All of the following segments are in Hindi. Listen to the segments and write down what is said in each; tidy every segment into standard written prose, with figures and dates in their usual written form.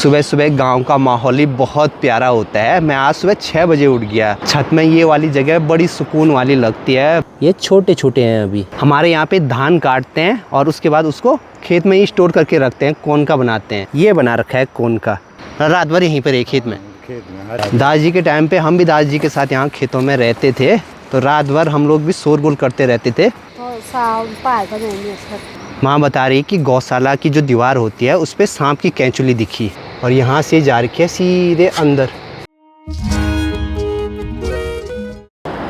सुबह सुबह गांव का माहौल ही बहुत प्यारा होता है। मैं आज सुबह 6 बजे उठ गया। छत में ये वाली जगह बड़ी सुकून वाली लगती है। ये छोटे छोटे हैं। अभी हमारे यहाँ पे धान काटते हैं और उसके बाद उसको खेत में ही स्टोर करके रखते हैं। कोन का बनाते हैं। ये बना रखा है कोन का। रात भर यहीं पर एक खेत में दादाजी के टाइम पे हम भी दादाजी के साथ यहाँ खेतों में रहते थे, तो रात भर हम लोग भी शोरगुल करते रहते थे। माँ बता रही कि गौशाला की जो दीवार होती है उस पे सांप की कैंचुली दिखी और यहाँ से जा रखी है सीधे अंदर।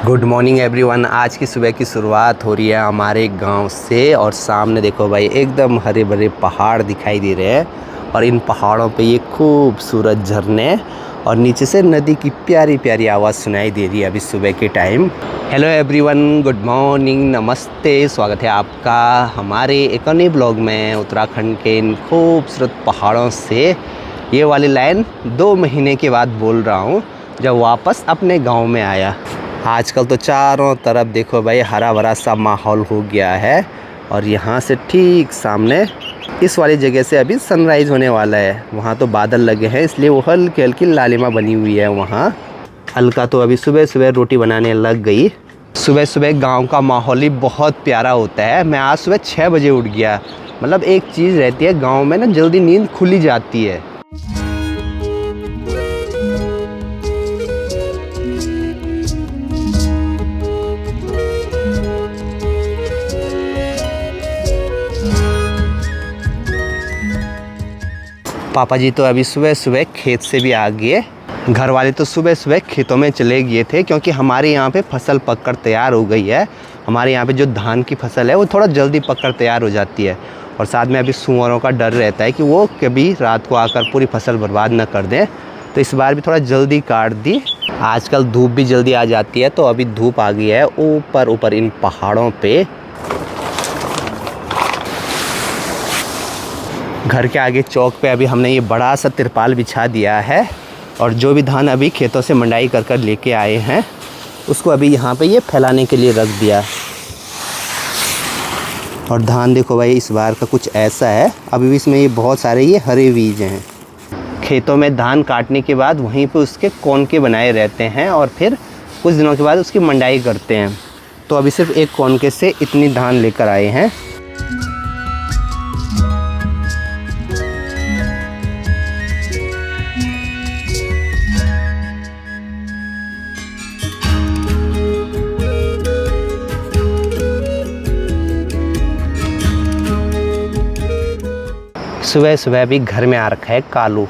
Good morning everyone. आज की सुबह की शुरुआत हो रही है हमारे गांव से और सामने देखो भाई एकदम हरे भरे पहाड़ दिखाई दे रहे हैं और इन पहाड़ों पे ये खूबसूरत झरने और नीचे से नदी की प्यारी प्यारी आवाज़ सुनाई दे रही है अभी सुबह के time. Hello everyone, good morning, नमस्ते। स्वागत है आपका हमारे एक नए ब्लॉग में उत्तराखंड के इन खूबसूरत पहाड़ों से। ये वाली लाइन 2 महीने के बाद बोल रहा हूँ जब वापस अपने गांव में आया। आजकल तो चारों तरफ देखो भाई हरा भरा सा माहौल हो गया है और यहाँ से ठीक सामने इस वाली जगह से अभी सनराइज़ होने वाला है। वहाँ तो बादल लगे हैं इसलिए वो हल्की हल्की लालिमा बनी हुई है वहाँ। अलका तो अभी सुबह सुबह रोटी बनाने लग गई। सुबह सुबह गांव का माहौल ही बहुत प्यारा होता है। मैं आज सुबह 6 बजे उठ गया। मतलब एक चीज़ रहती है गांव में ना, जल्दी नींद खुली जाती है। पापा जी तो अभी सुबह सुबह खेत से भी आ गए। घर वाले तो सुबह सुबह खेतों में चले गए थे क्योंकि हमारे यहाँ पे फसल पककर तैयार हो गई है। हमारे यहाँ पे जो धान की फसल है वो थोड़ा जल्दी पककर तैयार हो जाती है और साथ में अभी सूअरों का डर रहता है कि वो कभी रात को आकर पूरी फसल बर्बाद न कर दें, तो इस बार भी थोड़ा जल्दी काट दी। आजकल धूप भी जल्दी आ जाती है, तो अभी धूप आ गई है ऊपर ऊपर इन पहाड़ों पर। घर के आगे चौक पे अभी हमने ये बड़ा सा तिरपाल बिछा दिया है और जो भी धान अभी खेतों से मंडाई कर कर लेके आए हैं उसको अभी यहाँ पे ये फैलाने के लिए रख दिया। और धान देखो भाई इस बार का कुछ ऐसा है, अभी इसमें ये बहुत सारे ये हरे बीज हैं। खेतों में धान काटने के बाद वहीं पे उसके कोन के बनाए रहते हैं और फिर कुछ दिनों के बाद उसकी मंडाई करते हैं। तो अभी सिर्फ एक कोन के से इतनी धान लेकर आए हैं। सुबह सुबह भी घर में आ रखा है कालू।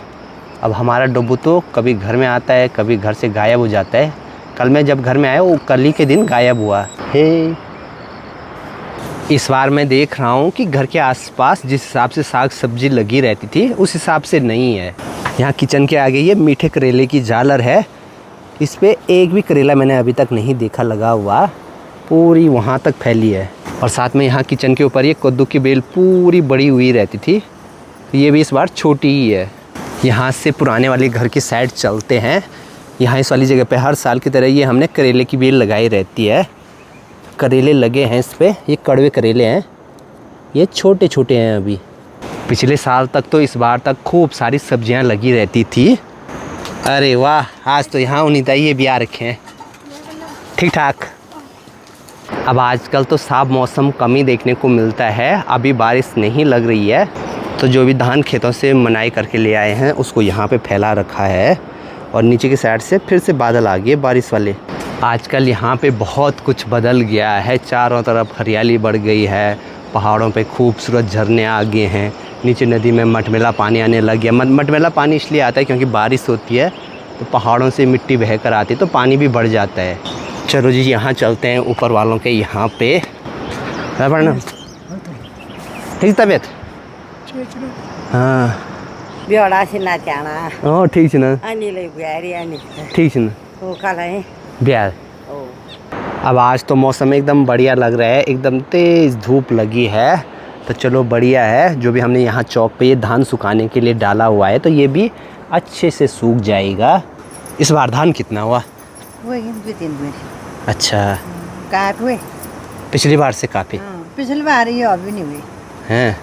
अब हमारा डब्बू तो कभी घर में आता है कभी घर से गायब हो जाता है। कल मैं जब घर में आया वो कल ही के दिन गायब हुआ है। इस बार मैं देख रहा हूँ कि घर के आसपास जिस हिसाब से साग सब्जी लगी रहती थी उस हिसाब से नहीं है। यहाँ किचन के आगे ये मीठे करेले की झालर है, इस पर एक भी करेला मैंने अभी तक नहीं देखा लगा हुआ, पूरी वहाँ तक फैली है। और साथ में यहाँ किचन के ऊपर ये कद्दू की बेल पूरी बड़ी हुई रहती थी, ये भी इस बार छोटी ही है। यहाँ से पुराने वाले घर की साइड चलते हैं। यहाँ इस वाली जगह पे हर साल की तरह ये हमने करेले की बेल लगाई रहती है। करेले लगे हैं इस पे, ये कड़वे करेले हैं, ये छोटे छोटे हैं अभी। पिछले साल तक तो इस बार तक खूब सारी सब्जियाँ लगी रहती थी। अरे वाह, आज तो यहाँ उनीता ये भी आ रखे हैं ठीक ठाक। अब आजकल तो साफ मौसम कम ही देखने को मिलता है, अभी बारिश नहीं लग रही है। तो जो भी धान खेतों से मनाई करके ले आए हैं उसको यहाँ पे फैला रखा है और नीचे की साइड से फिर से बादल आ गए बारिश वाले। आजकल यहाँ पे बहुत कुछ बदल गया है, चारों तरफ हरियाली बढ़ गई है, पहाड़ों पे खूबसूरत झरने आ गए हैं, नीचे नदी में मटमैला पानी आने लग गया। मटमैला पानी इसलिए आता है क्योंकि बारिश होती है तो पहाड़ों से मिट्टी बह कर आती है तो पानी भी बढ़ जाता है। चलो जी यहाँ चलते हैं ऊपर वालों के यहाँ पे। ठीक तबियत? हाँ ठीक है ना, ठीक है ना ब्याह। अब आज तो मौसम एकदम बढ़िया लग रहा है, एकदम तेज़ धूप लगी है, तो चलो बढ़िया है। जो भी हमने यहाँ चौक पे ये धान सुखाने के लिए डाला हुआ है तो ये भी अच्छे से सूख जाएगा। इस बार धान कितना हुआ? अच्छा, पिछली बार से काफ़ी। पिछली बार ये अभी नहीं हुई हैं।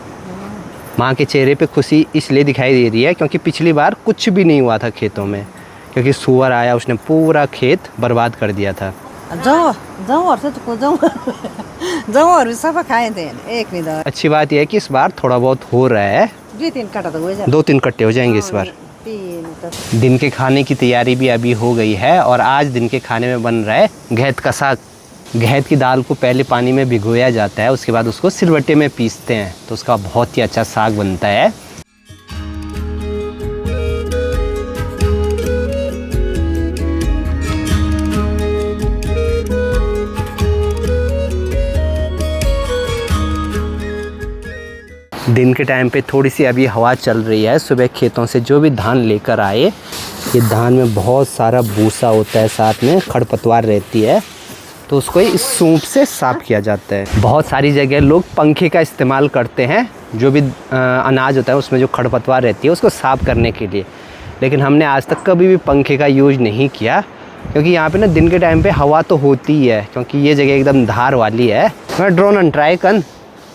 माँ के चेहरे पे खुशी इसलिए दिखाई दे रही है क्योंकि पिछली बार कुछ भी नहीं हुआ था खेतों में, क्योंकि सुअर आया उसने पूरा खेत बर्बाद कर दिया था। अच्छी बात यह है कि इस बार थोड़ा बहुत हो रहा है, 2-3 कट्टे हो जाएंगे इस बार। दिन के खाने की तैयारी भी अभी हो गई है और आज दिन के खाने में बन रहा है घेत का साग। घेत की दाल को पहले पानी में भिगोया जाता है, उसके बाद उसको सिलबट्टे में पीसते हैं तो उसका बहुत ही अच्छा साग बनता है। दिन के टाइम पे थोड़ी सी अभी हवा चल रही है। सुबह खेतों से जो भी धान लेकर आए, ये धान में बहुत सारा भूसा होता है, साथ में खरपतवार रहती है, तो उसको इस सूंप से साफ़ किया जाता है। बहुत सारी जगह लोग पंखे का इस्तेमाल करते हैं, जो भी अनाज होता है उसमें जो खरपतवार रहती है उसको साफ़ करने के लिए, लेकिन हमने आज तक कभी भी पंखे का यूज़ नहीं किया, क्योंकि यहाँ पे ना दिन के टाइम पे हवा तो होती ही है, क्योंकि ये जगह एकदम धार वाली है। मैं ड्रोन ट्राई कर,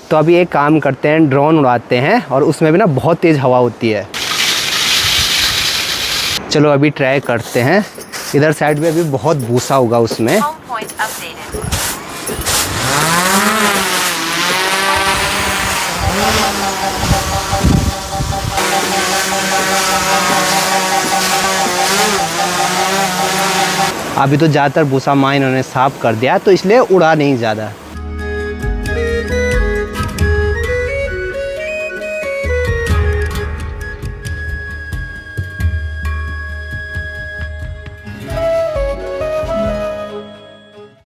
तो अभी एक काम करते हैं, ड्रोन उड़ाते हैं और उसमें भी ना बहुत तेज़ हवा होती है। चलो अभी ट्राई करते हैं। इधर साइड में अभी बहुत भूसा होगा उसमें। अभी तो ज़्यादातर भूसा माँ इन्होंने साफ कर दिया, तो इसलिए उड़ा नहीं ज़्यादा।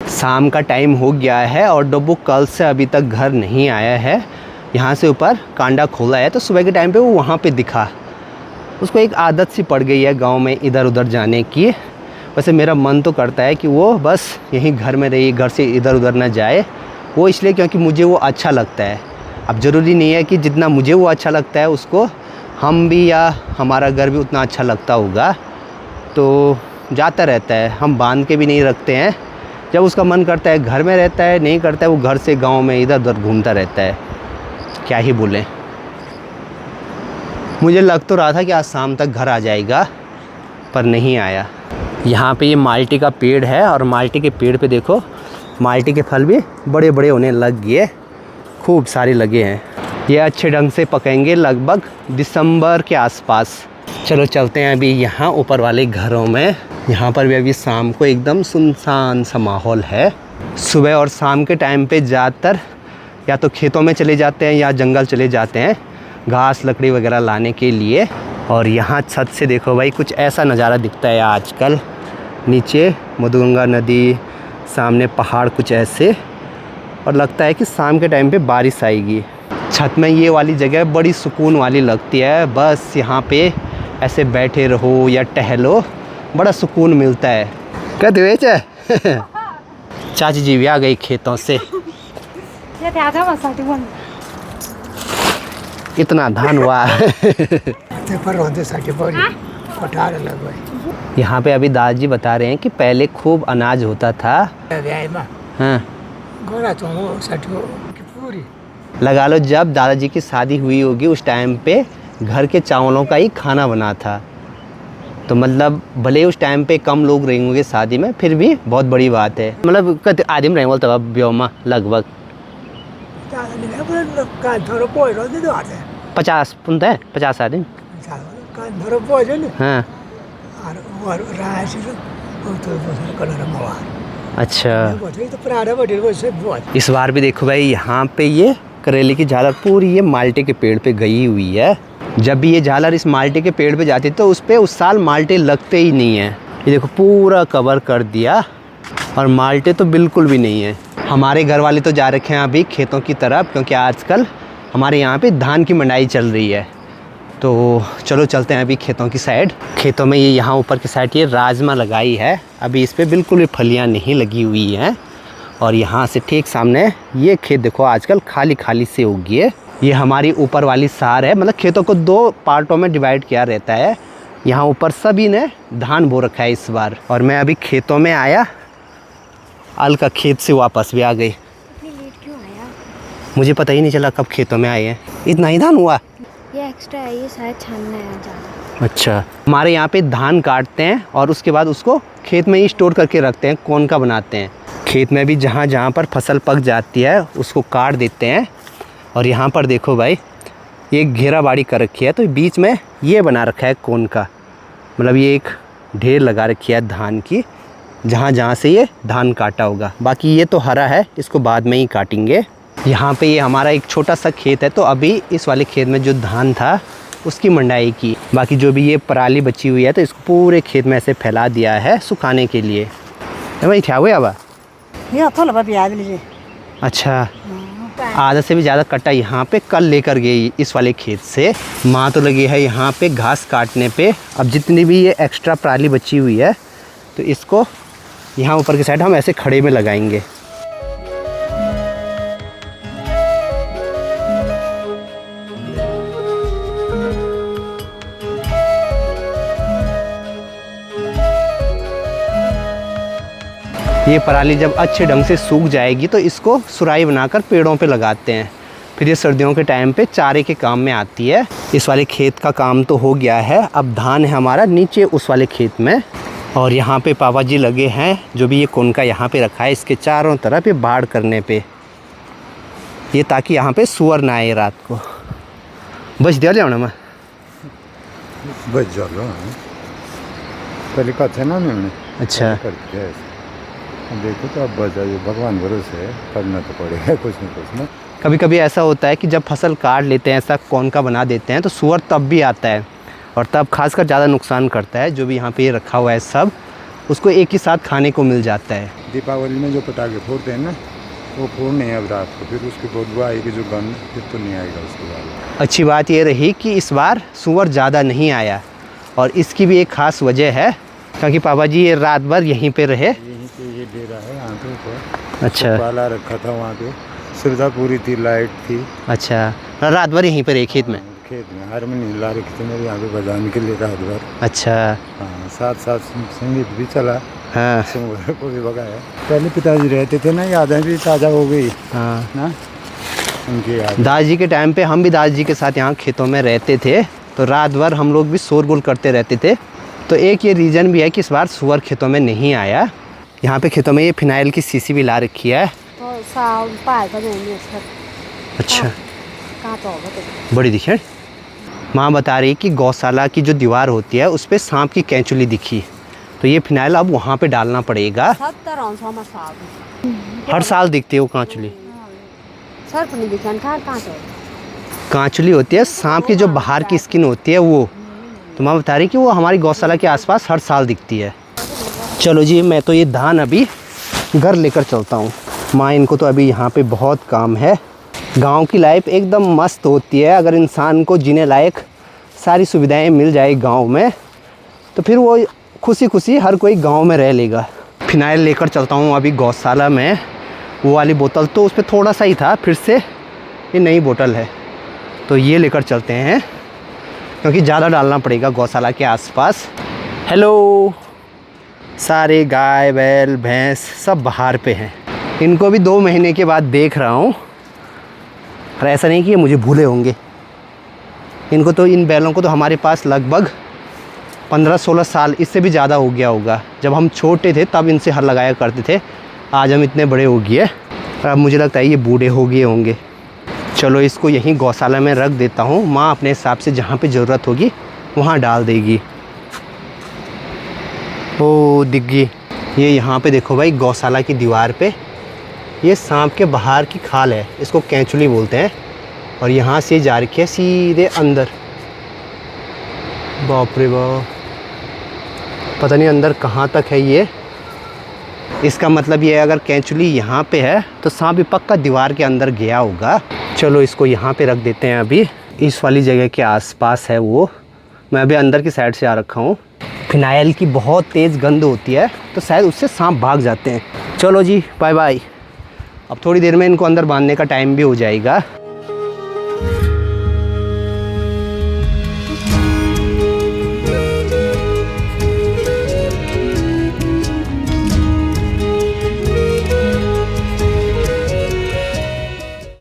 शाम का टाइम हो गया है और डब्बू कल से अभी तक घर नहीं आया है। यहाँ से ऊपर कांडा खोला है, तो सुबह के टाइम पे वो वहाँ पे दिखा। उसको एक आदत सी पड़ गई है गांव में इधर उधर जाने की। वैसे मेरा मन तो करता है कि वो बस यहीं घर में रहे, घर से इधर उधर ना जाए। वो इसलिए क्योंकि मुझे वो अच्छा लगता है। अब ज़रूरी नहीं है कि जितना मुझे वो अच्छा लगता है उसको हम भी या हमारा घर भी उतना अच्छा लगता होगा, तो जाता रहता है। हम बांध के भी नहीं रखते हैं। जब उसका मन करता है घर में रहता है, नहीं करता है वो घर से गांव में इधर उधर घूमता रहता है। क्या ही बोलें। मुझे लग तो रहा था कि आज शाम तक घर आ जाएगा, पर नहीं आया। यहाँ पे ये माल्टी का पेड़ है और माल्टी के पेड़ पे देखो, माल्टी के फल भी बड़े बड़े होने लग गए, खूब सारे लगे हैं। ये अच्छे ढंग से पकेंगे लगभग दिसंबर के आसपास। चलो चलते हैं अभी यहाँ ऊपर वाले घरों में। यहाँ पर भी अभी शाम को एकदम सुनसान सा माहौल है। सुबह और शाम के टाइम पे ज़्यादातर या तो खेतों में चले जाते हैं या जंगल चले जाते हैं घास लकड़ी वगैरह लाने के लिए। और यहाँ छत से देखो भाई, कुछ ऐसा नज़ारा दिखता है आजकल। नीचे मधुगंगा नदी, सामने पहाड़ कुछ ऐसे, और लगता है कि शाम के टाइम पे बारिश आएगी। छत में ये वाली जगह बड़ी सुकून वाली लगती है। बस यहाँ पे ऐसे बैठे रहो या टहलो, बड़ा सुकून मिलता है। कहते हुए चाची जी भी आ गई खेतों से। इतना धान हुआ। यहाँ पे अभी दादाजी बता रहे हैं कि पहले खूब अनाज होता था। हाँ। लगा लो जब दादाजी की शादी हुई होगी उस टाइम पे घर के चावलों का ही खाना बना था। तो मतलब भले उस टाइम पे कम लोग रहेंगे शादी में, फिर भी बहुत बड़ी बात है। मतलब कत आदिम रहेंगे बोलते अब ब्योमा लगभग 50 पुनता है, 50 आदमी। हाँ। अच्छा, इस बार भी देखो भाई यहाँ पे ये करेले की झालर पूरी ये माल्टे के पेड़ पे गई हुई है। जब भी ये झालर इस माल्टे के पेड़ पे जाती तो उस पे उस साल माल्टे लगते ही नहीं हैं। ये देखो पूरा कवर कर दिया और माल्टे तो बिल्कुल भी नहीं है। हमारे घर वाले तो जा रखे हैं अभी खेतों की तरफ, क्योंकि आजकल हमारे यहाँ पे धान की मंडाई चल रही है। तो चलो चलते हैं अभी खेतों की साइड। खेतों में ये यहाँ ऊपर की साइड ये राजमा लगाई है, अभी इस पर बिल्कुल भी फलियाँ नहीं लगी हुई हैं। और यहाँ से ठीक सामने ये खेत देखो आजकल खाली खाली से होगी है। ये हमारी ऊपर वाली सार है, मतलब खेतों को 2 पार्टों में डिवाइड किया रहता है। यहाँ ऊपर सभी ने धान बो रखा है इस बार। और मैं अभी खेतों में आया, अलका खेत से वापस भी आ गई। इतनी लेट क्यों आया? मुझे पता ही नहीं चला कब खेतों में आए हैं। इतना ही धान हुआ। ये एक्स्ट्रा है, ये शायद छानना है ज़्यादा। अच्छा, हमारे यहाँ पे धान काटते हैं और उसके बाद उसको खेत में ही स्टोर करके रखते हैं, कौन का बनाते हैं। खेत में भी जहाँ जहाँ पर फसल पक जाती है उसको काट देते हैं। और यहाँ पर देखो भाई, ये घेरा बाड़ी कर रखी है, तो बीच में ये बना रखा है कौन का, मतलब ये एक ढेर लगा रखी है धान की, जहाँ जहाँ से ये धान काटा होगा। बाकी ये तो हरा है, इसको बाद में ही काटेंगे। यहाँ पे ये हमारा एक छोटा सा खेत है, तो अभी इस वाले खेत में जो धान था उसकी मंडाई की। बाकी जो भी ये पराली बची हुई है तो इसको पूरे खेत में ऐसे फैला दिया है सुखाने के लिए। भाई क्या हुआ अब? ये थोड़ा प्याज लीजिए। अच्छा, आधा से भी ज़्यादा कट्टा यहाँ पे कल लेकर गई इस वाले खेत से। माँ तो लगी है यहाँ पे घास काटने पे। अब जितनी भी ये एक्स्ट्रा पराली बची हुई है तो इसको यहाँ ऊपर की साइड हम ऐसे खड़े में लगाएंगे। ये पराली जब अच्छे ढंग से सूख जाएगी तो इसको सुराही बनाकर पेड़ों पे लगाते हैं। फिर ये सर्दियों के टाइम पे चारे के काम में आती है। इस वाले खेत का काम तो हो गया है, अब धान है हमारा नीचे उस वाले खेत में। और यहाँ पे पापा जी लगे हैं, जो भी ये कोनका यहाँ पे रखा है इसके चारों तरफ ये बाड़ करने पे, ये ताकि यहाँ पे सुअर ना आए रात को। बच दिया ले मैं बच जाओ पहले का था ना मैंने। अच्छा, देखो तो अब बचाइए, भगवान भरोसे है, करना तो पड़ेगा कुछ ना। कभी कभी ऐसा होता है कि जब फसल काट लेते हैं, ऐसा कौन का बना देते हैं, तो सुअर तब भी आता है और तब खासकर ज़्यादा नुकसान करता है। जो भी यहाँ पे ये रखा हुआ है सब, उसको एक ही साथ खाने को मिल जाता है। दीपावली में जो पटाखे फोड़ते हैं ना, वो फोड़ने हैं अब रात को, फिर उसकी बदबू आएगी जो गंध, फिर तो नहीं आएगा उसके बाद। अच्छी बात ये रही कि इस बार सुअर ज़्यादा नहीं आया, और इसकी भी एक ख़ास वजह है, क्योंकि पापा जी ये रात भर यहीं पे रहे। यहीं पे ये डेरा है यहाँ पे ऊपर। अच्छा, पाला रखा था वहाँ पे, सुविधा पूरी थी, लाइट थी। अच्छा, रात भर यहीं पे रहे खेत में? खेत में हारमोनियम ला रखी थी मेरे यहाँ पे बजाने के लिए रात भर। अच्छा, हाँ, साथ साथ संगीत भी चला। हाँ सुंगर को भी भगाया। पहले पिताजी रहते थे ना, यादें भी ताज़ा हो गई। हाँ ना उनकी याद। दादाजी के टाइम पे हम भी दादाजी के साथ यहाँ खेतों में रहते थे, तो रात भर हम लोग भी शोरगुल करते रहते थे। तो एक ये रीज़न भी है कि इस बार सुअर खेतों में नहीं आया। यहाँ पे खेतों में ये फिनाइल की शीशी भी ला रखी है। तो साल पाए का नहीं सर। अच्छा, कहाँ तो होगा तो। बड़ी दिखे। माँ बता रही कि गौशाला की जो दीवार होती है उस पर सांप की कैंचुली दिखी, तो ये फिनाइल अब वहाँ पे डालना पड़ेगा। 70 अंश में साल। हर साल दिखती है वो कांचुली। सर पर नहीं दिखान कहाँ तो। कांचुली होती है सांप की जो बाहर की स्किन होती है वो, तो माँ बता रही कि वो हमारी गौशाला के आसपास हर साल दिखती है। चलो जी, मैं तो ये धान अभी घर लेकर चलता हूँ। माँ इनको तो अभी यहाँ पे बहुत काम है। गांव की लाइफ एकदम मस्त होती है, अगर इंसान को जीने लायक सारी सुविधाएं मिल जाए गांव में, तो फिर वो खुशी खुशी हर कोई गांव में रह लेगा। फिनाइल लेकर चलता हूँ अभी गौशाला में। वो वाली बोतल तो उस पर थोड़ा सा ही था, फिर से ये नई बोतल है, तो ये लेकर चलते हैं, क्योंकि ज़्यादा डालना पड़ेगा गौशाला के आसपास। हेलो, सारे गाय बैल भैंस सब बाहर पे हैं। इनको भी 2 महीने के बाद देख रहा हूँ, और ऐसा नहीं कि ये मुझे भूले होंगे। इनको तो, इन बैलों को तो हमारे पास लगभग 15-16 साल, इससे भी ज़्यादा हो गया होगा। जब हम छोटे थे तब इनसे हल लगाया करते थे, आज हम इतने बड़े हो गए और अब मुझे लगता है ये बूढ़े हो गए होंगे। चलो इसको यहीं गौशाला में रख देता हूँ। माँ अपने हिसाब से जहाँ पे ज़रूरत होगी वहाँ डाल देगी। ओ दिख गई। ये यहाँ पे देखो भाई, गौशाला की दीवार पे ये सांप के बाहर की खाल है, इसको कैंचुली बोलते हैं, और यहाँ से जा रखी है सीधे अंदर। बाप रे बाप, पता नहीं अंदर कहाँ तक है ये। इसका मतलब ये है, अगर कैंचुली यहाँ पे है तो सांप भी पक्का दीवार के अंदर गया होगा। चलो इसको यहाँ पे रख देते हैं। अभी इस वाली जगह के आसपास है वो, मैं अभी अंदर की साइड से आ रखा हूँ। फिनाइल की बहुत तेज़ गंध होती है, तो शायद उससे सांप भाग जाते हैं। चलो जी, बाय बाय। अब थोड़ी देर में इनको अंदर बांधने का टाइम भी हो जाएगा।